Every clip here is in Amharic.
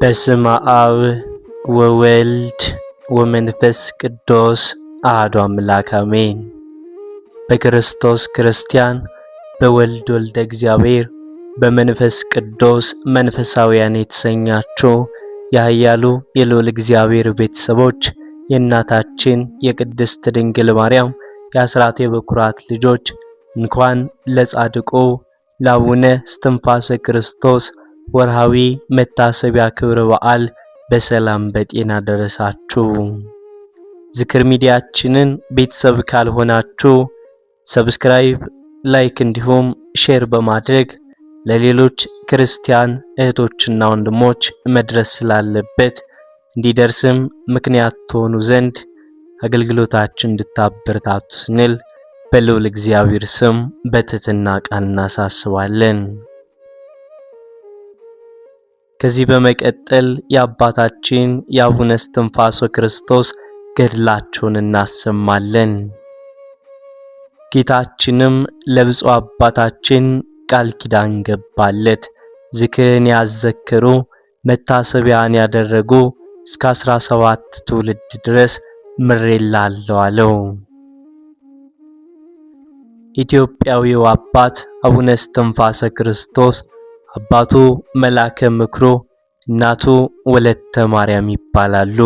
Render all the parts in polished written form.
በስመ አብ ወወልድ ወመንፈስ ቅዱስ አሐዱ አምላክ አሜን። በክርስቶስ ክርስቲያን በወልድ ወልደ እግዚአብሔር በመንፈስ ቅዱስ መንፈሳውያን የተሰኛችሁ የኃያሉ የልዑል እግዚአብሔር ቤተሰቦች የእናታችን የቅድስት ድንግል ማርያም የአስራት የበኩራት ልጆች እንኳን ለጻድቁ ለአቡነ እስትንፋሰ ክርስቶስ ወርሃዊ መታሰቢያ ክብረ በዓል በሰላም በጤና ደረሳችሁ። ዝክር ሚዲያችንን ቤተሰብ ካልሆናችሁ ሰብስክራይብ፣ ላይክ እንዲሁም ሼር በማድረግ ለሌሎች ክርስቲያን እህቶችና ወንድሞች መድረስ ስላለበት እንዲደርስም ምክንያት ትሆኑ ዘንድ አገልግሎታችን እንድታበረታቱ ስንል በልዑል እግዚአብሔር ስም በትህትና ቃል እናሳስባለን። ከዚህ በመቀጠል የአባታችን የአቡነ እስትንፋሰ ክርስቶስ ገድላቸውን እናሰማለን። ጌታችንም ለብፁዕ አባታችን ቃል ኪዳን ገባለት። ዝክርን ያዘከሩ መታሰቢያን ያደረጉ እስከ 17 ትውልድ ድረስ ምሬላለሁ አለው። ኢትዮጵያዊው አባት አቡነ እስትንፋሰ ክርስቶስ አባቱ መላከ ምክሩ እናቱ ወለተ ማርያም ይባላሉ።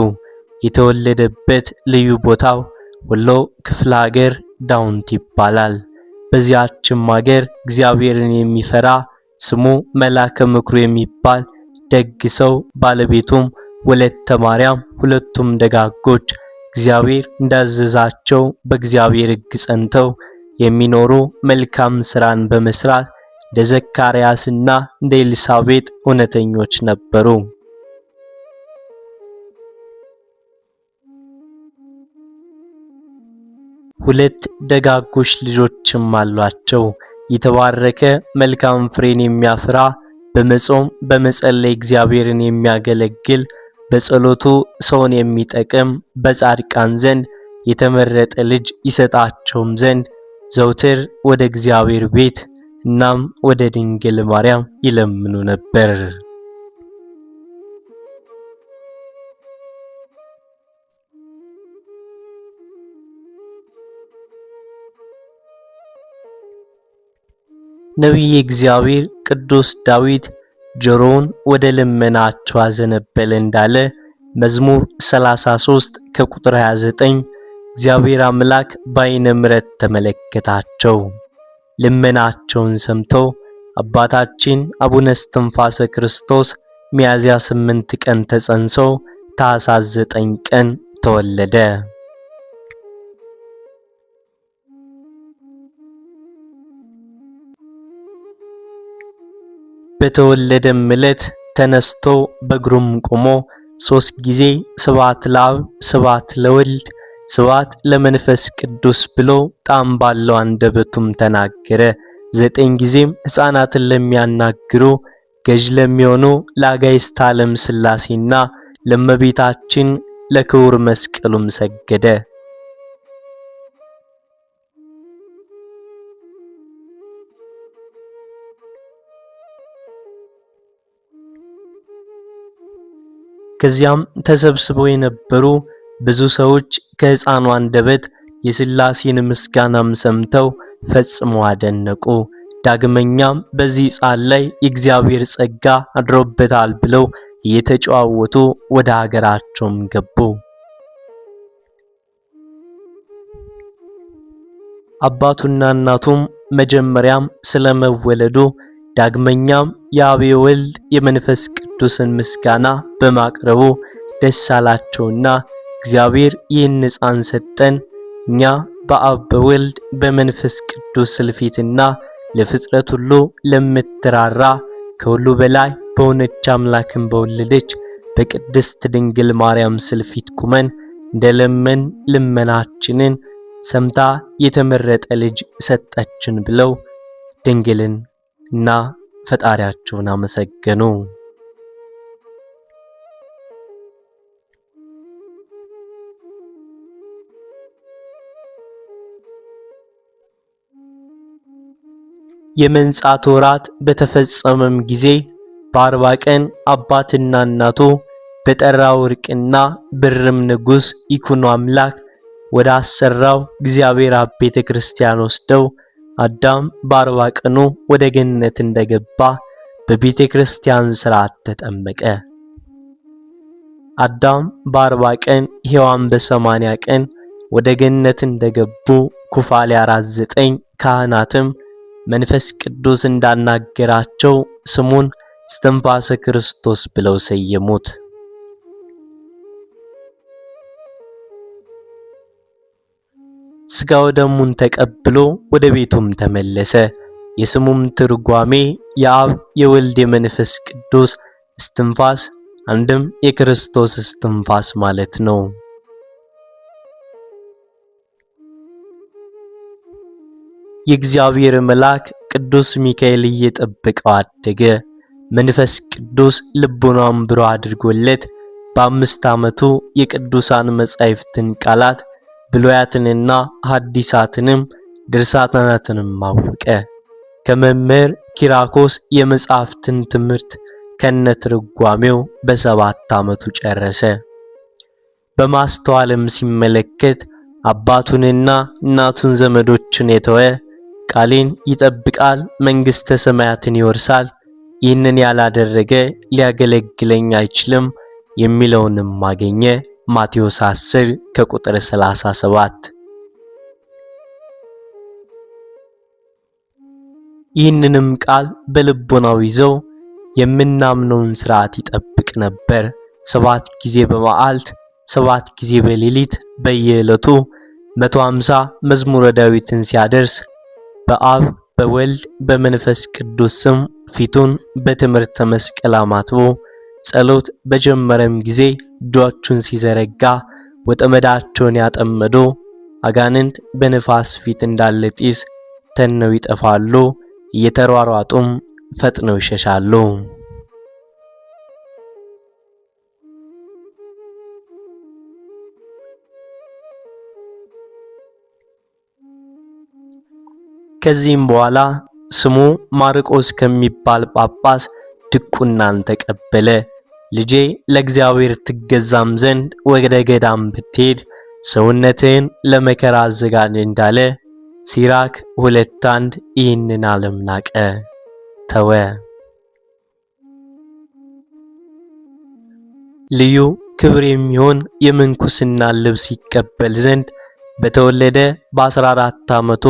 የተወለደበት ልዩ ቦታው ወሎ ክፍለ ሀገር ዳውንት ይባላል። በዚያችም ሀገር እግዚአብሔርን የሚፈራ ስሙ መላከ ምክሩ የሚባል ደግ ሰው ባለቤቱም ወለተ ማርያም ሁለቱም ደጋጎች እግዚአብሔር እንዳዘዛቸው በእግዚአብሔር ሕግ ጸንተው የሚኖሩ መልካም ስራን በመስራት እንደ ዘካርያስና እንደ ኤልሳቤጥ እውነተኞች ነበሩ። ሁለት ደጋጎች ልጆችም አሏቸው። የተባረከ መልካም ፍሬን የሚያፈራ በመጾም በመጸለይ እግዚአብሔርን የሚያገለግል በጸሎቱ ሰውን የሚጠቅም በጻድቃን ዘንድ የተመረጠ ልጅ ይሰጣቸውም ዘንድ ዘውትር ወደ እግዚአብሔር ቤት እናም ወደ ድንግል ማርያም ይለምኑ ነበር። ነቢየ እግዚአብሔር ቅዱስ ዳዊት ጆሮውን ወደ ልመናቸው አዘነበለ እንዳለ መዝሙር 33 ከቁጥር 29 እግዚአብሔር አምላክ በዓይነ ምሕረት ተመለከታቸው። ልመናቸውን ሰምቶ አባታችን አቡነ እስትንፋሰ ክርስቶስ ሚያዝያ 8 ቀን ተጸንሶ ታኅሳስ 9 ቀን ተወለደ። በተወለደም ዕለት ተነስቶ በእግሩም ቆሞ 3 ጊዜ ስብሐት ለአብ ስብሐት ለወልድ ስብሐት ለመንፈስ ቅዱስ ብሎ ጣዕም ባለው አንደበቱም ተናገረ። 9 ጊዜም ሕፃናትን ለሚያናግሩ ገዥ ለሚሆኑ ለአጋዕዝተ ዓለም ሥላሴና ለእመቤታችን ለክቡር መስቀሉም ሰገደ። ከዚያም ተሰብስበው የነበሩ ብዙ ሰዎች ከሕፃኑ አንደበት የሥላሴን ምስጋናም ሰምተው ፈጽመው አደነቁ። ዳግመኛም በዚህ ሕፃን ላይ የእግዚአብሔር ጸጋ አድሮበታል ብለው እየተጨዋወቱ ወደ ሀገራቸውም ገቡ። አባቱና እናቱም መጀመሪያም ስለመወለዱ ዳግመኛም የአብ የወልድ የመንፈስ ቅዱስን ምስጋና በማቅረቡ ደስ አላቸውና እግዚአብሔር ይህን ሕፃን ሰጠን፣ እኛ በአብ በወልድ በመንፈስ ቅዱስ ፊትና ለፍጥረት ሁሉ ለምትራራ ከሁሉ በላይ በሆነች አምላክን በወለደች በቅድስት ድንግል ማርያም ፊት ቁመን እንደለመን ልመናችንን ሰምታ የተመረጠ ልጅ ሰጠችን ብለው ድንግልን እና ፈጣሪያቸውን አመሰገኑ። የመንጻት ወራት በተፈጸመም ጊዜ በ40 ቀን አባትና እናቱ በጠራ ወርቅና ብርም ንጉሥ ይኩኖ አምላክ ወደ አሰራው እግዚአብሔር አብ ቤተ ክርስቲያን ወስደው አዳም በ40 ቀኑ ወደ ገነት እንደገባ በቤተ ክርስቲያን ሥርዓት ተጠመቀ። አዳም በ40 ቀን ሔዋን በ80 ቀን ወደ ገነት እንደገቡ ኩፋሌ 49 ካህናትም መንፈስ ቅዱስ እንዳናገራቸው ስሙን እስትንፋሰ ክርስቶስ ብለው ሰየሙት። ሥጋው ደሙን ተቀብሎ ወደ ቤቱም ተመለሰ። የስሙም ትርጓሜ የአብ የወልድ የመንፈስ ቅዱስ እስትንፋስ አንድም የክርስቶስ እስትንፋስ ማለት ነው። የእግዚአብሔር መልአክ ቅዱስ ሚካኤል እየጠበቀው አደገ። መንፈስ ቅዱስ ልቡናውን ብሩህ አድርጎለት በ5 ዓመቱ የቅዱሳን መጻሕፍትን ቃላት ብሉያትንና ሐዲሳትንም ድርሳናትንም አወቀ። ከመምህር ኪራኮስ የመጻሕፍትን ትምህርት ከነትርጓሜው በ7 ዓመቱ ጨረሰ። በማስተዋልም ሲመለከት አባቱንና እናቱን ዘመዶችን የተወ ቃሌን ይጠብቃል፣ መንግሥተ ሰማያትን ይወርሳል፣ ይህንን ያላደረገ ሊያገለግለኝ አይችልም የሚለውንም አገኘ። ማቴዎስ 10 ከቁጥር 37። ይህንንም ቃል በልቦናው ይዘው የምናምነውን ሥርዓት ይጠብቅ ነበር። 7 ጊዜ በመዓልት 7 ጊዜ በሌሊት በየዕለቱ 150 መዝሙረ ዳዊትን ሲያደርስ በአብ በወልድ በመንፈስ ቅዱስ ስም ፊቱን በትምህርተ መስቀል አማትቦ ጸሎት በጀመረም ጊዜ እጆቹን ሲዘረጋ ወጠመዳቸውን ያጠመዱ አጋንንት በነፋስ ፊት እንዳለ ጢስ ተነው ይጠፋሉ፣ እየተሯሯጡም ፈጥነው ይሸሻሉ። ከዚህም በኋላ ስሙ ማርቆስ ከሚባል ጳጳስ ድቁናን ተቀበለ። ልጄ ለእግዚአብሔር ትገዛም ዘንድ ወደ ገዳም ብትሄድ ሰውነትን ለመከራ አዘጋጅ እንዳለ ሲራክ 2:1 ይህንን ዓለም ናቀ፣ ተወ። ልዩ ክብር የሚሆን የምንኩስና ልብስ ይቀበል ዘንድ በተወለደ በ14 ዓመቱ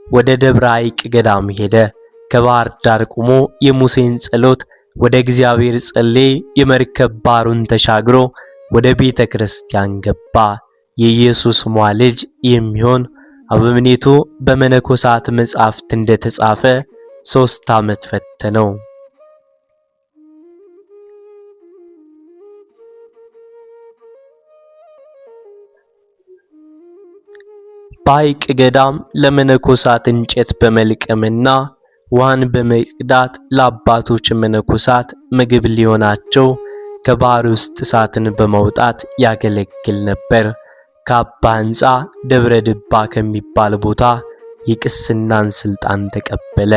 ወደ ደብረ ሐይቅ ገዳም ሄደ። ከባህር ዳር ቆሞ የሙሴን ጸሎት ወደ እግዚአብሔር ጸለየ። የመርከብ ባሩን ተሻግሮ ወደ ቤተ ክርስቲያን ገባ። የኢየሱስ ሟ ልጅ የሚሆን አበምኔቱ በመነኮሳት መጻሕፍት እንደተጻፈ 3 ዓመት ፈተነው። በሐይቅ ገዳም ለመነኮሳት እንጨት በመልቀምና ውሃን በመቅዳት ለአባቶች መነኮሳት ምግብ ሊሆናቸው ከባህር ውስጥ እሳትን በማውጣት ያገለግል ነበር። ከአባ ሕንጻ ደብረ ድባ ከሚባል ቦታ የቅስናን ስልጣን ተቀበለ።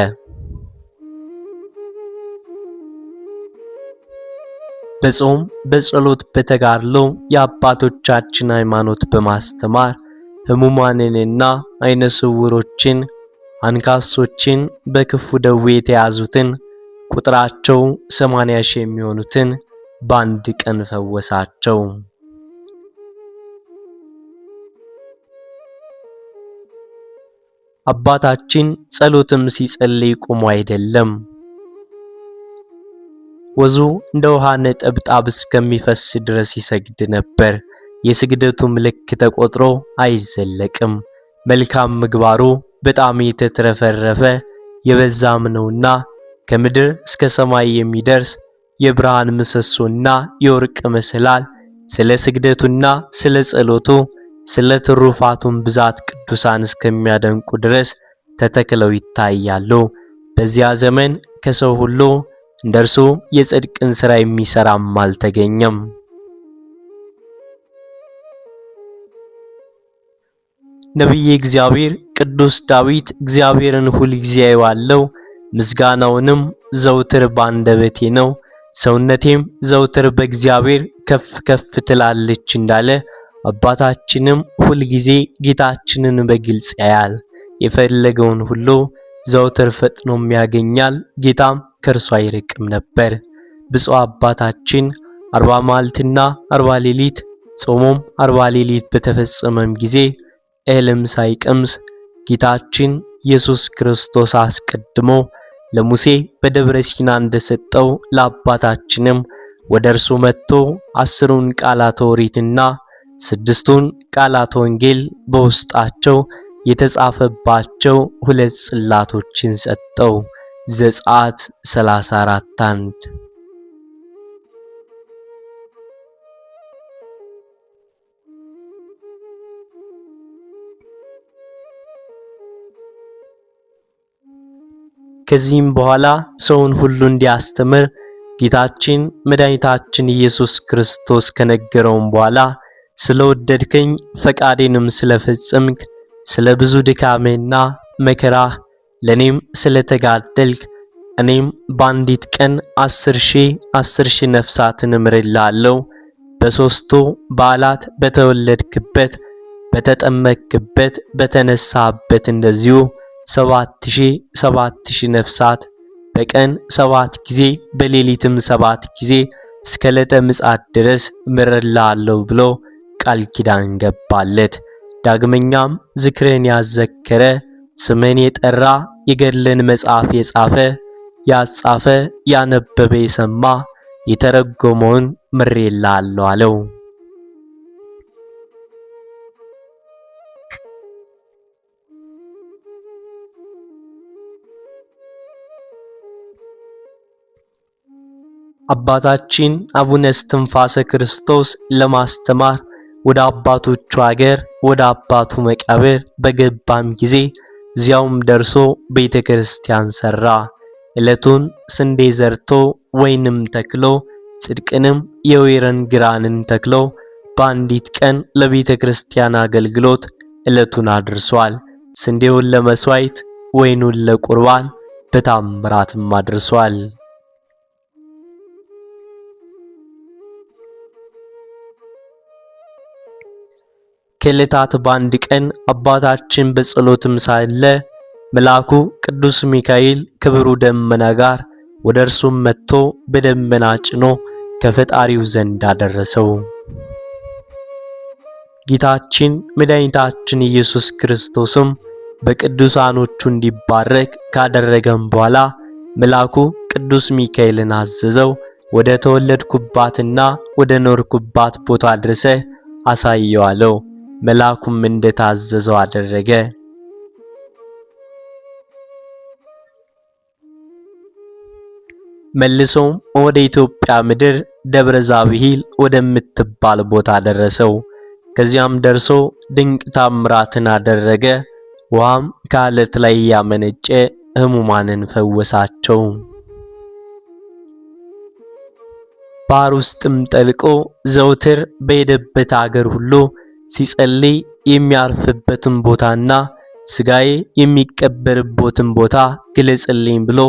በጾም በጸሎት በተጋድሎ የአባቶቻችን ሃይማኖት በማስተማር ሕሙማንንና አይነ ስውሮችን አንካሶችን በክፉ ደዌ የተያዙትን ቁጥራቸው 80,000 የሚሆኑትን በአንድ ቀን ፈወሳቸው። አባታችን ጸሎትም ሲጸልይ ቆሞ አይደለም፣ ወዙ እንደ ውሃ ነጠብጣብ እስከሚፈስ ድረስ ይሰግድ ነበር። የስግደቱም ልክ ተቆጥሮ አይዘለቅም። መልካም ምግባሩ በጣም የተትረፈረፈ የበዛም ነውና ከምድር እስከ ሰማይ የሚደርስ የብርሃን ምሰሶና የወርቅ መሰላል ስለ ስግደቱና ስለ ጸሎቱ ስለ ትሩፋቱም ብዛት ቅዱሳን እስከሚያደንቁ ድረስ ተተክለው ይታያሉ። በዚያ ዘመን ከሰው ሁሉ እንደርሱ የጽድቅን ሥራ የሚሰራም አልተገኘም። ነቢየ እግዚአብሔር ቅዱስ ዳዊት እግዚአብሔርን ሁል ጊዜ አየዋለሁ፣ ምስጋናውንም ዘውትር ባንደበቴ ነው፣ ሰውነቴም ዘውትር በእግዚአብሔር ከፍ ከፍ ትላለች እንዳለ አባታችንም ሁልጊዜ ጌታችንን በግልጽ ያያል። የፈለገውን ሁሉ ዘውትር ፈጥኖም ያገኛል። ጌታም ከእርሱ አይርቅም ነበር። ብፁዕ አባታችን 40 መዓልትና 40 ሌሊት ጾሞም 40 ሌሊት በተፈጸመም ጊዜ እህልም ሳይቀምስ ጌታችን ኢየሱስ ክርስቶስ አስቀድሞ ለሙሴ በደብረ ሲና እንደሰጠው ለአባታችንም ወደ እርሱ መጥቶ 10ን ቃላተ ኦሪትና 6ቱን ቃላተ ወንጌል በውስጣቸው የተጻፈባቸው 2 ጽላቶችን ሰጠው። ዘጸአት 34:1 ከዚህም በኋላ ሰውን ሁሉ እንዲያስተምር ጌታችን መድኃኒታችን ኢየሱስ ክርስቶስ ከነገረውም በኋላ ስለወደድከኝ ፈቃዴንም ስለፈጸምክ ስለ ብዙ ድካሜና መከራህ ለኔም ስለተጋደልክ እኔም በአንዲት ቀን 10,000 ነፍሳትን እምርልሃለሁ። በሦስቱ በዓላት በተወለድክበት፣ በተጠመቅክበት፣ በተነሳህበት እንደዚሁ 7,000 ነፍሳት በቀን 7 ጊዜ በሌሊትም 7 ጊዜ እስከ ዕለተ ምጽአት ድረስ እምርልሃለሁ ብሎ ቃል ኪዳን ገባለት። ዳግመኛም ዝክርን ያዘከረ ስምን የጠራ የገድልን መጽሐፍ የጻፈ ያጻፈ ያነበበ የሰማ የተረጎመውን ምሬልሃለሁ አለው። አባታችን አቡነ እስትንፋሰ ክርስቶስ ለማስተማር ወደ አባቶቹ አገር ወደ አባቱ መቃብር በገባም ጊዜ እዚያውም ደርሶ ቤተክርስቲያን ሰራ። ዕለቱን ስንዴ ዘርቶ ወይንም ተክሎ ጽድቅንም የወይረን ግራንን ተክሎ በአንዲት ቀን ለቤተክርስቲያን አገልግሎት ዕለቱን አድርሷል። ስንዴውን ለመስዋዕት ወይኑን ለቁርባን በታምራትም አድርሷል። ከዕለታት በአንድ ቀን አባታችን በጸሎትም ሳለ መልአኩ ቅዱስ ሚካኤል ክብሩ ደመና ጋር ወደ እርሱም መጥቶ በደመና ጭኖ ከፈጣሪው ዘንድ አደረሰው። ጌታችን መድኃኒታችን ኢየሱስ ክርስቶስም በቅዱሳኖቹ እንዲባረክ ካደረገም በኋላ መልአኩ ቅዱስ ሚካኤልን አዘዘው። ወደ ተወለድኩባትና ወደ ኖርኩባት ቦታ ድረሰህ አሳየው አለው። መልአኩም እንደታዘዘው አደረገ። መልሶም ወደ ኢትዮጵያ ምድር ደብረ ዛብሂል ወደምትባል ቦታ ደረሰው። ከዚያም ደርሶ ድንቅ ታምራትን አደረገ። ውሃም ከዓለት ላይ ያመነጨ ሕሙማንን ፈወሳቸው። ባህር ውስጥም ጠልቆ ዘውትር በሄደበት አገር ሁሉ ሲጸልይ የሚያርፍበትን ቦታና ስጋዬ የሚቀበርበትን ቦታ ግለጽልኝ ብሎ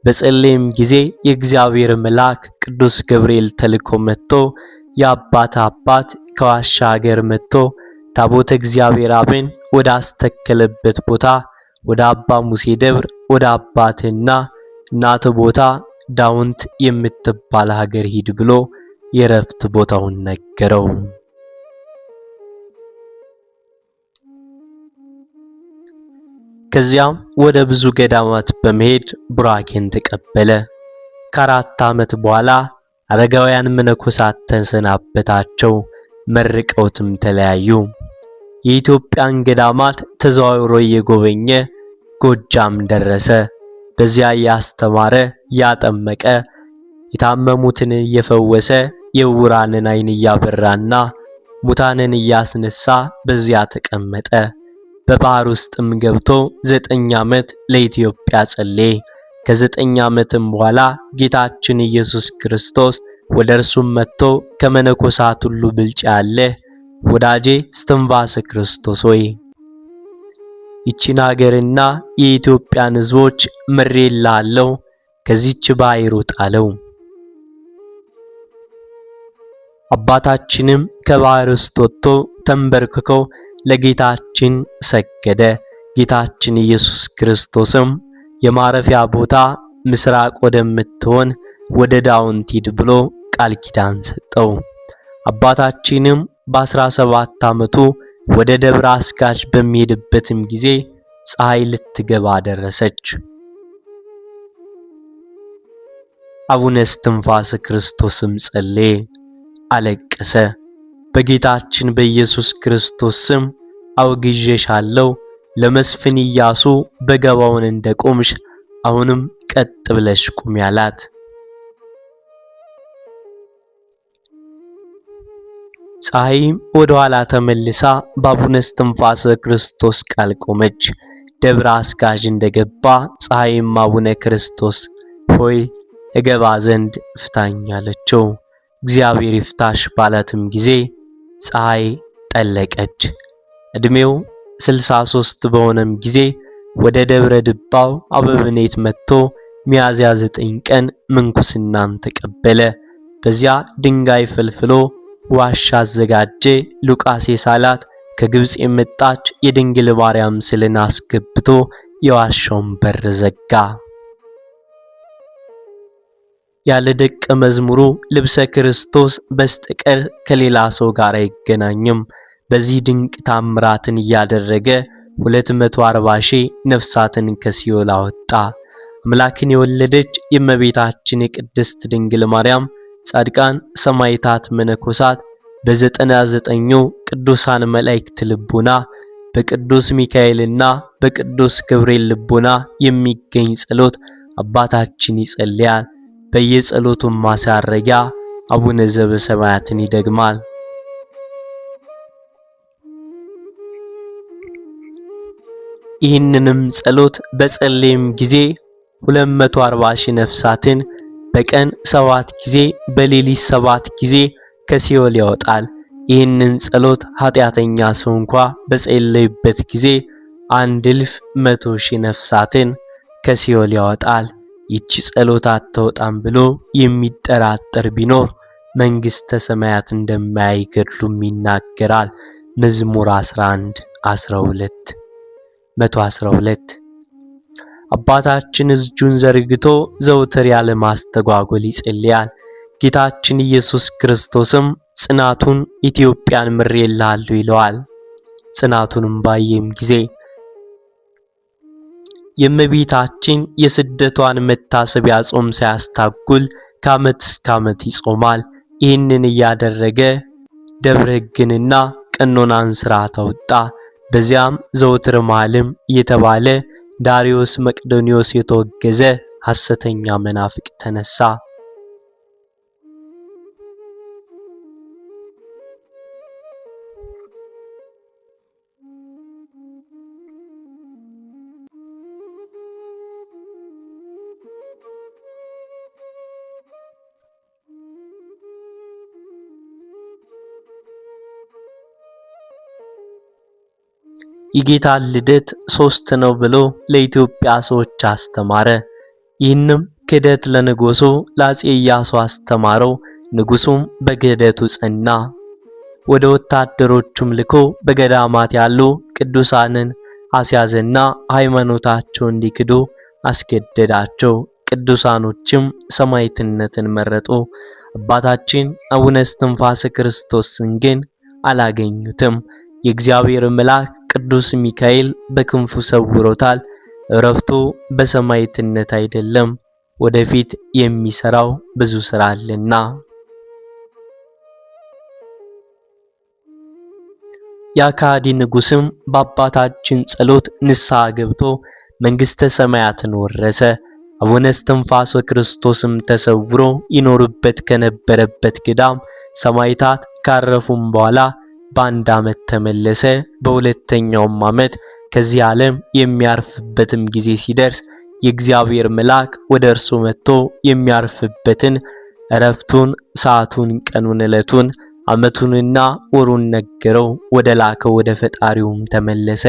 በጸለየም ጊዜ የእግዚአብሔር መልአክ ቅዱስ ገብርኤል ተልኮ መጥቶ የአባት አባት ከዋሻ ሀገር መጥቶ ታቦተ እግዚአብሔር አብን ወደ አስተከለበት ቦታ ወደ አባ ሙሴ ደብር ወደ አባትና እናት ቦታ ዳውንት የምትባል ሀገር ሂድ ብሎ የረፍት ቦታውን ነገረው። ከዚያም ወደ ብዙ ገዳማት በመሄድ ቡራኬን ተቀበለ። ከ4 ዓመት በኋላ አረጋውያን መነኮሳት ተሰናበታቸው፣ መርቀውትም ተለያዩ። የኢትዮጵያን ገዳማት ተዘዋውሮ እየጎበኘ ጎጃም ደረሰ። በዚያ ያስተማረ ያጠመቀ፣ የታመሙትን እየፈወሰ የዕውራንን ዓይን እያበራና ሙታንን እያስነሳ በዚያ ተቀመጠ። በባህር ውስጥም ገብቶ 9 ዓመት ለኢትዮጵያ ጸለየ። ከ9 ዓመትም በኋላ ጌታችን ኢየሱስ ክርስቶስ ወደ እርሱም መጥቶ ከመነኮሳት ሁሉ ብልጫ ያለ ወዳጄ እስትንፋሰ ክርስቶስ ሆይ ይቺን ሀገርና የኢትዮጵያን ሕዝቦች ምሬልሃለሁ፣ ከዚች ባሕር ውጣ አለው። አባታችንም ከባሕር ውስጥ ወጥቶ ተንበርክኮ ለጌታችን ሰገደ። ጌታችን ኢየሱስ ክርስቶስም የማረፊያ ቦታ ምስራቅ ወደምትሆን ወደ ዳውንት ሂድ ብሎ ቃል ኪዳን ሰጠው። አባታችንም በ17 ዓመቱ ወደ ደብረ አስጋጅ በሚሄድበትም ጊዜ ፀሐይ ልትገባ ደረሰች። አቡነ እስትንፋሰ ክርስቶስም ጸለየ፣ አለቀሰ። በጌታችን በኢየሱስ ክርስቶስ ስም አውግዤሻለሁ፣ ለመስፍን ኢያሱ በገባውን እንደቆምሽ አሁንም ቀጥ ብለሽ ቁሚ አላት። ፀሐይም ወደ ኋላ ተመልሳ በአቡነ እስትንፋሰ ክርስቶስ ቃል ቆመች። ደብረ አስጋዥ እንደገባ ፀሐይም አቡነ ክርስቶስ ሆይ እገባ ዘንድ ፍታኝ አለችው። እግዚአብሔር ይፍታሽ ባላትም ጊዜ ፀሐይ ጠለቀች። ዕድሜው 63 በሆነም ጊዜ ወደ ደብረ ድባው አበብኔት መጥቶ ሚያዝያ 9 ቀን ምንኩስናን ተቀበለ። በዚያ ድንጋይ ፈልፍሎ ዋሻ አዘጋጀ። ሉቃስ የሳላት ከግብጽ የመጣች የድንግል ማርያም ምስልን አስገብቶ የዋሻውን በር ዘጋ። ያለ ደቀ መዝሙሩ ልብሰ ክርስቶስ በስተቀር ከሌላ ሰው ጋር አይገናኝም። በዚህ ድንቅ ታምራትን እያደረገ 240 ሺህ ነፍሳትን ከሲኦል አወጣ። አምላክን የወለደች የእመቤታችን የቅድስት ድንግል ማርያም ጻድቃን፣ ሰማዕታት፣ መነኮሳት በ99ኙ ቅዱሳን መላእክት ልቡና በቅዱስ ሚካኤልና በቅዱስ ገብርኤል ልቡና የሚገኝ ጸሎት አባታችን ይጸልያል። በየጸሎቱም ማሳረጊያ አቡነ ዘበሰማያትን ይደግማል። ይህንንም ጸሎት በጸለየም ጊዜ 240 ሺህ ነፍሳትን በቀን 7 ጊዜ በሌሊት 7 ጊዜ ከሲኦል ያወጣል። ይህንን ጸሎት ኃጢአተኛ ሰው እንኳ በጸለየበት ጊዜ 1,100 ሺህ ነፍሳትን ከሲኦል ያወጣል። ይቺ ጸሎት አትወጣም ብሎ የሚጠራጠር ቢኖር መንግሥተ ሰማያት እንደማያይ ገድሉም ይናገራል። መዝሙር 11:12 112 አባታችን እጁን ዘርግቶ ዘውትር ያለ ማስተጓጎል ይጸልያል። ጌታችን ኢየሱስ ክርስቶስም ጽናቱን ኢትዮጵያን ምሬልሃለሁ ይለዋል። ጽናቱንም ባየም ጊዜ የእመቤታችን የስደቷን መታሰቢያ ጾም ሳያስታጉል ከዓመት እስከ ዓመት ይጾማል። ይህንን እያደረገ ደብረ ሕግንና ቀኖናን ሥርዓት አወጣ። በዚያም ዘውትር መዓልም እየተባለ ዳርዮስ መቅዶንዮስ የተወገዘ ሐሰተኛ መናፍቅ ተነሳ። የጌታን ልደት 3 ነው ብሎ ለኢትዮጵያ ሰዎች አስተማረ። ይህንም ክህደት ለንጉሡ ለአፄ ኢያሱ አስተማረው። ንጉሡም በክህደቱ ጸና። ወደ ወታደሮቹም ልኮ በገዳማት ያሉ ቅዱሳንን አስያዘና ሃይማኖታቸው እንዲክዱ አስገደዳቸው። ቅዱሳኖችም ሰማዕትነትን መረጡ። አባታችን አቡነ እስትንፋሰ ክርስቶስን ግን አላገኙትም። የእግዚአብሔር መልአክ ቅዱስ ሚካኤል በክንፉ ሰውሮታል። እረፍቱ በሰማዕትነት አይደለም፣ ወደፊት የሚሰራው ብዙ ሥራ አለና። የአካዲ ንጉሥም በአባታችን ጸሎት ንስሐ ገብቶ መንግሥተ ሰማያትን ወረሰ። አቡነ እስትንፋሰ ክርስቶስም ተሰውሮ ይኖርበት ከነበረበት ገዳም ሰማዕታት ካረፉም በኋላ በአንድ ዓመት ተመለሰ። በሁለተኛውም ዓመት ከዚህ ዓለም የሚያርፍበትም ጊዜ ሲደርስ የእግዚአብሔር መልአክ ወደ እርሱ መጥቶ የሚያርፍበትን ዕረፍቱን፣ ሰዓቱን፣ ቀኑን፣ ዕለቱን፣ ዓመቱንና ወሩን ነገረው። ወደ ላከው ወደ ፈጣሪውም ተመለሰ።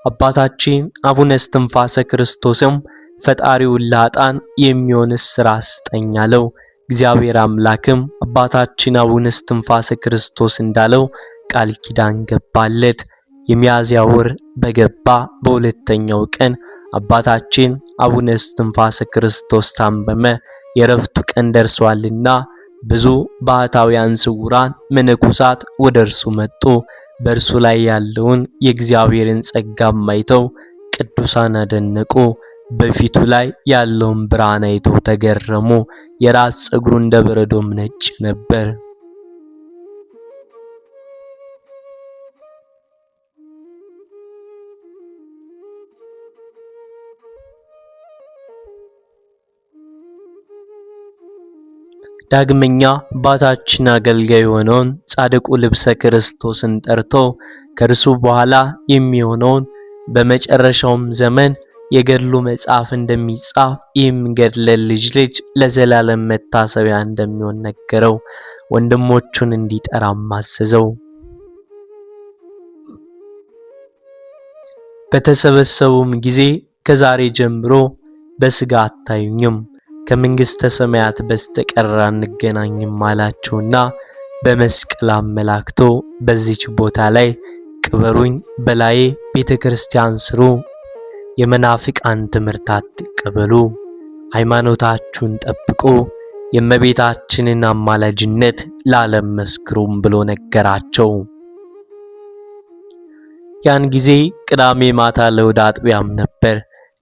አባታችን አቡነ እስትንፋሰ ክርስቶስም ፈጣሪውን ለኃጥአን የሚሆን ሥራ ስጠኝ አለው። እግዚአብሔር አምላክም አባታችን አቡነ እስትንፋሰ ክርስቶስ እንዳለው ቃል ኪዳን ገባለት። የሚያዝያ ወር በገባ በሁለተኛው ቀን አባታችን አቡነ እስትንፋሰ ክርስቶስ ታመመ። የዕረፍቱ ቀን ደርሷልና ብዙ ባህታውያን ስውራን መነኮሳት ወደ እርሱ መጡ። በእርሱ ላይ ያለውን የእግዚአብሔርን ጸጋም አይተው ቅዱሳን አደነቁ። በፊቱ ላይ ያለውን ብርሃን አይተው ተገረሙ። የራስ ፀጉሩ እንደ በረዶም ነጭ ነበር። ዳግመኛ አባታችን አገልጋይ የሆነውን ጻድቁ ልብሰ ክርስቶስን ጠርቶ ከእርሱ በኋላ የሚሆነውን በመጨረሻውም ዘመን የገድሉ መጽሐፍ እንደሚጻፍ ይህም ገድለ ልጅ ለዘላለም መታሰቢያ እንደሚሆን ነገረው። ወንድሞቹን እንዲጠራም አዘዘው። በተሰበሰቡም ጊዜ ከዛሬ ጀምሮ በስጋ አታዩኝም፣ ከመንግሥተ ሰማያት በስተቀር አንገናኝም አላቸውና በመስቀል አመላክቶ በዚች ቦታ ላይ ቅበሩኝ፣ በላዬ ቤተክርስቲያን ስሩ፣ የመናፍቃን ትምህርት አትቀበሉ፣ ሃይማኖታችሁን ጠብቁ፣ የእመቤታችንን አማላጅነት ለዓለም መስክሩም ብሎ ነገራቸው። ያን ጊዜ ቅዳሜ ማታ ለእሑድ አጥቢያም ነበር።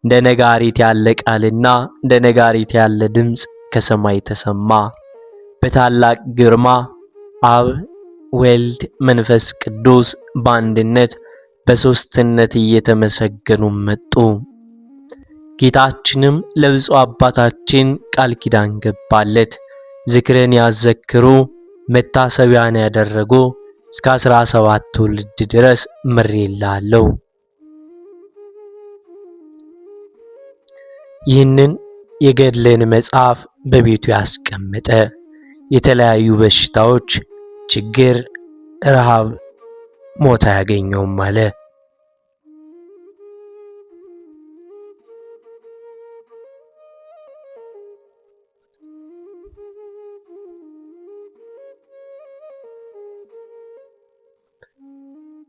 እንደ ነጋሪት ያለ ቃልና እንደ ነጋሪት ያለ ድምፅ ከሰማይ ተሰማ። በታላቅ ግርማ አብ ወልድ መንፈስ ቅዱስ በአንድነት በሶስትነት እየተመሰገኑ መጡ። ጌታችንም ለብፁዕ አባታችን ቃል ኪዳን ገባለት። ዝክርን ያዘክሩ መታሰቢያን ያደረጉ እስከ 17 ትውልድ ድረስ ምሬልሃለሁ። ይህንን የገድልን መጽሐፍ በቤቱ ያስቀመጠ የተለያዩ በሽታዎች፣ ችግር፣ ረሃብ፣ ሞት አያገኘውም አለ።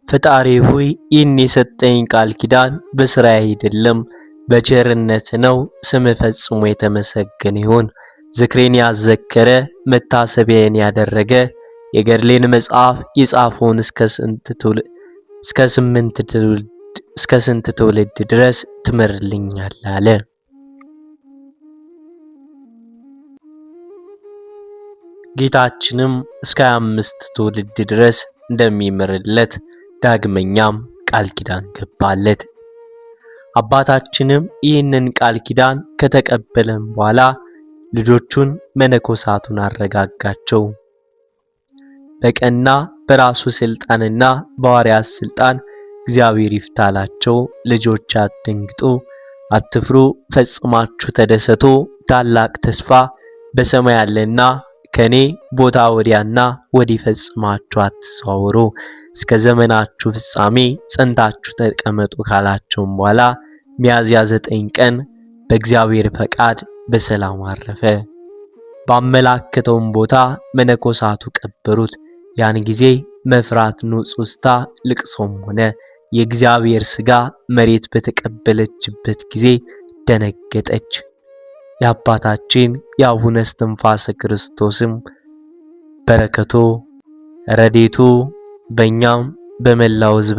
ፈጣሪ ሆይ ይህን የሰጠኝ ቃል ኪዳን በሥራ አይደለም በቸርነት ነው። ስም ፈጽሞ የተመሰገነ ይሁን። ዝክሬን ያዘከረ መታሰቢያን ያደረገ የገድሌን መጽሐፍ የጻፈውን እስከ ስንት ትውልድ ድረስ ትምርልኛል አለ። ጌታችንም እስከ 25 ትውልድ ድረስ እንደሚምርለት ዳግመኛም ቃል ኪዳን ገባለት። አባታችንም ይህንን ቃል ኪዳን ከተቀበለም በኋላ ልጆቹን መነኮሳቱን አረጋጋቸው። በቀና በራሱ ስልጣንና በሐዋርያት ስልጣን እግዚአብሔር ይፍታላቸው። ልጆች አትደንግጡ፣ አትፍሩ፣ ፈጽማችሁ ተደሰቱ። ታላቅ ተስፋ በሰማይ አለና ከኔ ቦታ ወዲያና ወዲህ ፈጽማችሁ አትዘዋወሩ፣ እስከ ዘመናችሁ ፍጻሜ ጸንታችሁ ተቀመጡ ካላቸውም በኋላ ሚያዝያ 9 ቀን በእግዚአብሔር ፈቃድ በሰላም አረፈ። ባመላከተውም ቦታ መነኮሳቱ ቀበሩት። ያን ጊዜ መፍራት ንውጽውጽታ ልቅሶም ሆነ። የእግዚአብሔር ሥጋ መሬት በተቀበለችበት ጊዜ ደነገጠች። የአባታችን የአቡነ እስትንፋሰ ክርስቶስም በረከቱ ረድኤቱ በእኛም በመላው ሕዝብ